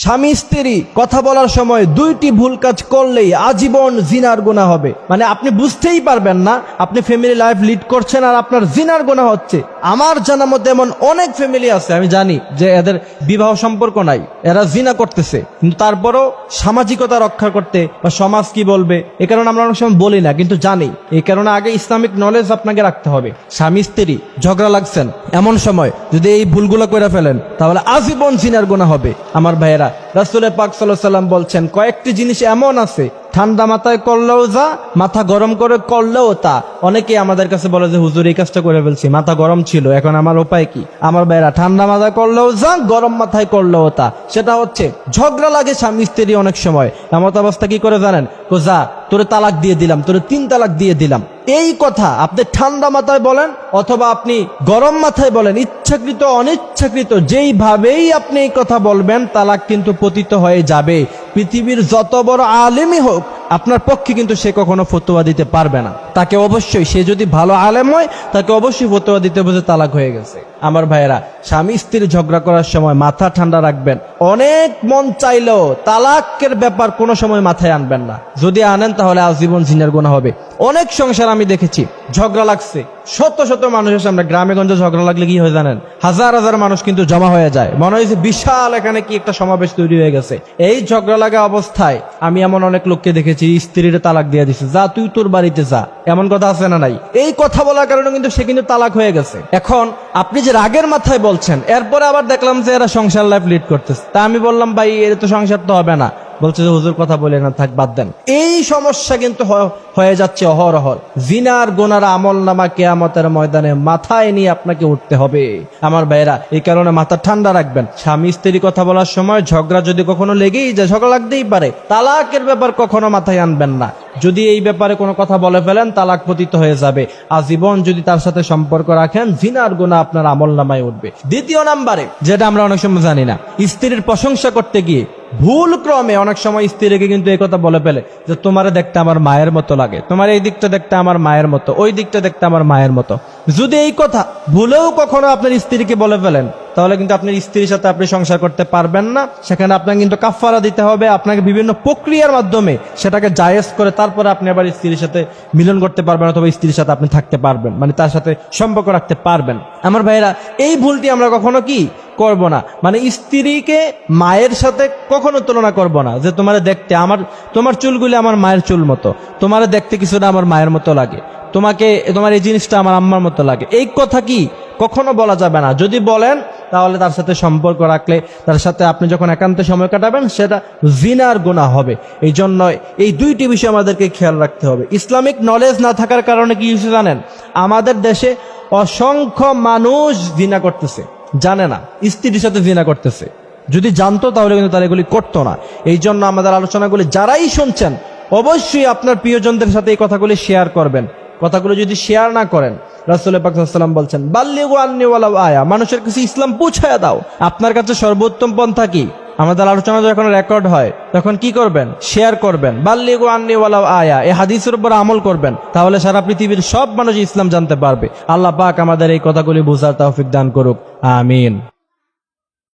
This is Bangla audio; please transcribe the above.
স্বামী স্ত্রী কথা বলার সময় দুইটি ভুল কাজ করলেই আজীবন জিনার গুনাহ হবে। মানে আপনি বুঝতেই পারবেন না আপনি ফ্যামিলি লাইফ লিড করছেন আর আপনার জিনার গুনাহ হচ্ছে। আমার জানা মতে এমন অনেক ফ্যামিলি আছে, আমি জানি যে এদের বিবাহ সম্পর্ক নাই, এরা জিনা করতেছে, কিন্তু তারপরও সামাজিকতা রক্ষা করতে বা সমাজ কি বলবে এ কারণে আমরা অনেক সময় বলি না, কিন্তু জানি। এই কারণে আগে ইসলামিক নলেজ আপনাকে রাখতে হবে। স্বামী স্ত্রী ঝগড়া লাগছেন, এমন সময় যদি এই ভুলগুলো করে ফেলেন তাহলে আজীবন জিনার গুনাহ হবে। আমার ভাইয়েরা, রাসূল পাক সাল্লাল্লাহু আলাইহি ওয়াসাল্লাম বলছেন কয়েকটি জিনিস এমন আছে ঠান্ডা মাথায় করলেও যা, মাথা গরম করে করলেও তা। অনেকে আমাদের কাছে বলে যে হুজুর এই কাজটা করে ফেলছি, মাথা গরম ছিল, এখন আমার উপায় কি? আমার ভাইয়েরা, ঠান্ডা মাথায় করলেও যা, গরম মাথায় করলেও তা। সেটা হচ্ছে ঝগড়া লাগে স্বামী স্ত্রী অনেক সময়, এমন অবস্থা কি করে জানেন? যা তোরে তালাক দিয়ে দিলাম, তোরে 3 তালাক দিয়ে দিলাম। এই কথা আপনি ঠান্ডা মাথায় বলেন অথবা আপনি গরম মাথায় বলেন, ইচ্ছাকৃত অনিচ্ছাকৃত যেইভাবেই আপনি এই কথা বলবেন তালাক কিন্তু পতিত হয়ে যাবে। পৃথিবীর যত বড় আলেমই হোক আপনার পক্ষে কিন্তু সে কখনো ফতোয়া দিতে পারবে না। তাকে অবশ্যই, সে যদি ভালো আলেম হয় তাকে অবশ্যই ফতোয়া দিতে হবে যে তালাক হয়ে গেছে। আমার ভাইয়েরা, স্বামী স্ত্রী ঝগড়া করার সময় মাথা ঠান্ডা রাখবেন। অনেক মন চাইলেও তালাকের ব্যাপার কোনো সময় মাথায় আনবেন না। যদি আনেন তাহলে আজীবন জিনার গুনাহ হবে। অনেক সংসার আমি দেখেছি ঝগড়া লাগছে, শত শত মানুষের সামনে। গ্রামে গঞ্জে ঝগড়া লাগলে কি হয় জানেন? হাজার হাজার মানুষ কিন্তু জমা হয়ে যায়, মনে হয় যে বিশাল এখানে কি একটা সমাবেশ তৈরি হয়ে গেছে। এই ঝগড়া লাগা অবস্থায় আমি এমন অনেক লোককে দেখেছি স্ত্রীর তালাক দিয়ে দিচ্ছে, যা তুই তোর বাড়িতে যা। এমন কথা আছে না নাই? এই কথা বলার কারণে কিন্তু সে কিন্তু তালাক হয়ে গেছে। এখন আপনি যে রাগের মাথায় বলছেন, এরপরে আবার দেখলাম যে এরা সংসার লাইফ লিড করতেছে, তা আমি বললাম ভাই এর তো সংসার তো হবে না। বলছে যে হুজুর কথা বলে না, থাক বাদ দেন। এই সমস্যা কিন্তু হয়ে যাচ্ছে অহরহ। জিনার গুনার আমল নামা কিয়ামতের ময়দানে মাথায় নিয়ে আপনাকে উঠতে হবে। আমার ভাইয়েরা, এই কারণে মাথা ঠান্ডা রাখবেন। স্বামী স্ত্রী কথা বলার সময় ঝগড়া যদি কখনো লেগেই যায়, ঝগড়া লাগতেই পারে, তালাকের ব্যাপার কখনো মাথায় আনবেন না। যদি এই ব্যাপারে কোনো কথা বলে ফেলেন তালাক পতিত হয়ে যাবে। আজীবন যদি তার সাথে সম্পর্ক রাখেন জিনার গুনাহ আপনার আমল নামায় উঠবে। দ্বিতীয় নাম্বারে, যেটা আমরা অনেক সময় জানি না, স্ত্রীর প্রশংসা করতে গিয়ে ভুল ক্রমে অনেক সময় স্ত্রীকে কিন্তু এই কথা বলে ফেলে যে তোমারে দেখতে আমার মায়ের মতো লাগে, তোমার এই দিকটা দেখতে আমার মায়ের মতো, ওই দিকটা দেখতে আমার মায়ের মতো। যদি এই কথা ভুলেও কখনো আপনার স্ত্রীকে বলে ফেলেন তাহলে কিন্তু আপনার স্ত্রীর সাথে আপনি সংসার করতে পারবেন না। সেখানে আপনাকে কিন্তু কাফারা দিতে হবে। আপনাকে বিভিন্ন প্রক্রিয়ার মাধ্যমে সেটাকে জায়েজ করে তারপরে আপনি আবার স্ত্রীর সাথে মিলন করতে পারবেন অথবা স্ত্রীর সাথে আপনি থাকতে পারবেন, মানে তার সাথে সম্পর্ক রাখতে পারবেন। আমার ভাইয়েরা, এই ভুলটি আমরা কখনো কি করব না। মানে স্ত্রীকে মায়ের সাথে কখনো তুলনা করব না যে তোমার দেখতে তোমার চুলগুলি আমার মায়ের চুল মতো, তোমার দেখতে কিছুটা আমার মায়ের মতো লাগে, তোমার এই জিনিসটা আমার আম্মার মতো লাগে। এই কথা কি কখনো বলা যাবে না। যদি বলেন তাহলে তার সাথে সম্পর্ক রাখলে, তার সাথে আপনি যখন একান্তে সময় কাটাবেন সেটা জিনার গুনাহ হবে। এই জন্য এই দুইটি বিষয় আমাদেরকে খেয়াল রাখতে হবে। ইসলামিক নলেজ না থাকার কারণে কি হচ্ছে জানেন? আমাদের দেশে অসংখ্য মানুষ জিনা করতেছে, জানে না স্ত্রীর সাথে জিনা করতেছে। যদি জানতো তাহলে কিন্তু তারা এগুলি করতো না। এই জন্য আমাদের আলোচনাগুলি যারাই শুনছেন অবশ্যই আপনার প্রিয়জনদের সাথে এই কথাগুলি শেয়ার করবেন। কথাগুলো যদি শেয়ার না করেন, রাসূল পাক সাল্লাল্লাহু আলাইহি ওয়াসাল্লাম বলছেন বাল্লিগু আন্নী ওয়ালাউ আয়া, মানুষের কাছে ইসলাম পৌঁছায়া দাও। আপনার কাছে সর্বোত্তম পন্থা কি? আমাদের আলোচনা যখন রেকর্ড হয় তখন কি করবেন? শেয়ার করবেন। বাল্লিগু আন্নী ওয়ালাউ আয়া, এই হাদিসের উপর আমল করবেন, তাহলে সারা পৃথিবীর সব মানুষ ইসলাম জানতে পারবে। আল্লাহ পাক আমাদের এই কথাগুলি বোঝার তৌফিক দান করুক, আমিন।